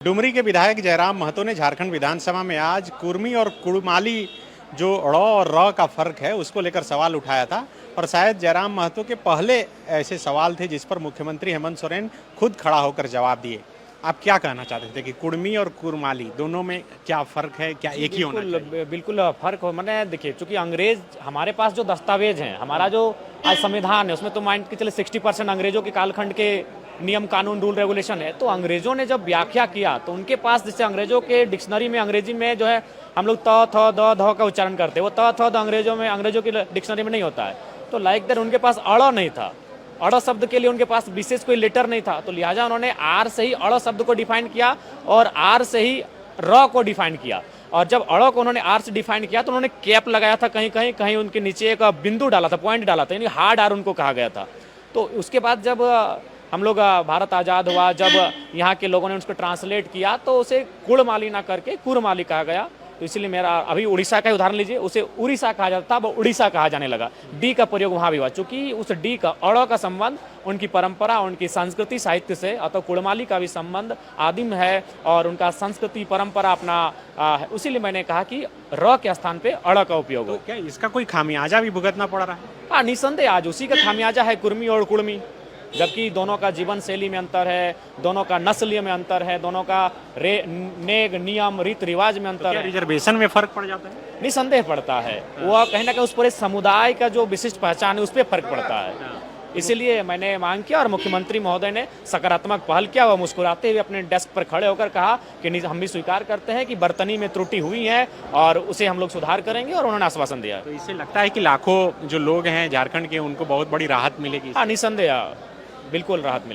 डुमरी के विधायक जयराम महतो ने झारखंड विधानसभा में आज कुर्मी और कुड़माली जो ड़ और र का फर्क है उसको लेकर सवाल उठाया था और शायद जयराम महतो के पहले ऐसे सवाल थे जिस पर मुख्यमंत्री हेमंत सोरेन खुद खड़ा होकर जवाब दिए। आप क्या कहना चाहते थे कि कुर्मी और कुड़माली दोनों में क्या फर्क है, क्या एक ही होना चाहिए? बिल्कुल फर्क हो। मैंने देखिए, चूंकि अंग्रेज हमारे पास जो दस्तावेज हैं, हमारा जो आज संविधान है उसमें तो मान के चले 60% अंग्रेजों के कालखंड के नियम कानून रूल रेगुलेशन है। तो अंग्रेजों ने जब व्याख्या किया तो उनके पास जैसे अंग्रेजों के डिक्शनरी में अंग्रेजी में जो है हम लोग त थ द ध का उच्चारण करते हैं, वो त थ द अंग्रेजों की डिक्शनरी में नहीं होता है। तो लाइक दैट उनके पास अड़ नहीं था, अड़ शब्द के लिए उनके पास विशेष कोई लेटर नहीं था। तो लिहाजा उन्होंने आर से ही अड़ शब्द को डिफाइन किया और आर से ही र को डिफाइन किया। और जब अड़ को उन्होंने आर से डिफाइन किया तो उन्होंने कैप लगाया था, कहीं कहीं कहीं उनके नीचे एक बिंदु डाला था, पॉइंट डाला था, यानी हार्ड आर उनको कहा गया था। तो उसके बाद जब हम लोग भारत आज़ाद हुआ, जब यहाँ के लोगों ने उसको ट्रांसलेट किया तो उसे कुड़माली ना करके कुरमाली कहा गया। तो इसलिए मेरा अभी उड़ीसा का उदाहरण लीजिए, उसे उड़ीसा कहा जाता था, वो उड़ीसा कहा जाने लगा। डी का प्रयोग वहाँ भी हुआ, चूंकि उस डी का अड़ का संबंध उनकी परंपरा, उनकी संस्कृति साहित्य से, अतः कुड़माली का भी संबंध आदिम है और उनका संस्कृति परंपरा अपना इसीलिए मैंने कहा कि र के स्थान पे अड़ का उपयोग हो। तो क्या इसका कोई खामियाजा भी भुगतना पड़ रहा है? हाँ, निसंदेह आज उसी का खामियाजा है कुर्मी और कुड़मी, जबकि दोनों का जीवन शैली में अंतर है, दोनों का नस्ल में अंतर है, दोनों का नेग नियम रीत रिवाज में अंतर है। रिजर्वेशन में फर्क पड़ जाता है? निसंदेह पड़ता है। वो कहीं ना कहीं उस पूरे समुदाय का जो विशिष्ट पहचान है उस पर फर्क पड़ता है। इसीलिए मैंने मांग किया और मुख्यमंत्री महोदय ने सकारात्मक पहल किया। वो मुस्कुराते हुए अपने डेस्क पर खड़े होकर कहा कि हम भी स्वीकार करते हैं कि बर्तनी में त्रुटि हुई है और उसे हम लोग सुधार करेंगे, और उन्होंने आश्वासन दिया। तो इससे लगता है कि लाखों जो लोग हैं झारखंड के उनको बहुत बड़ी राहत मिलेगी? हाँ, निसंदेह बिल्कुल राहत मिलेगी।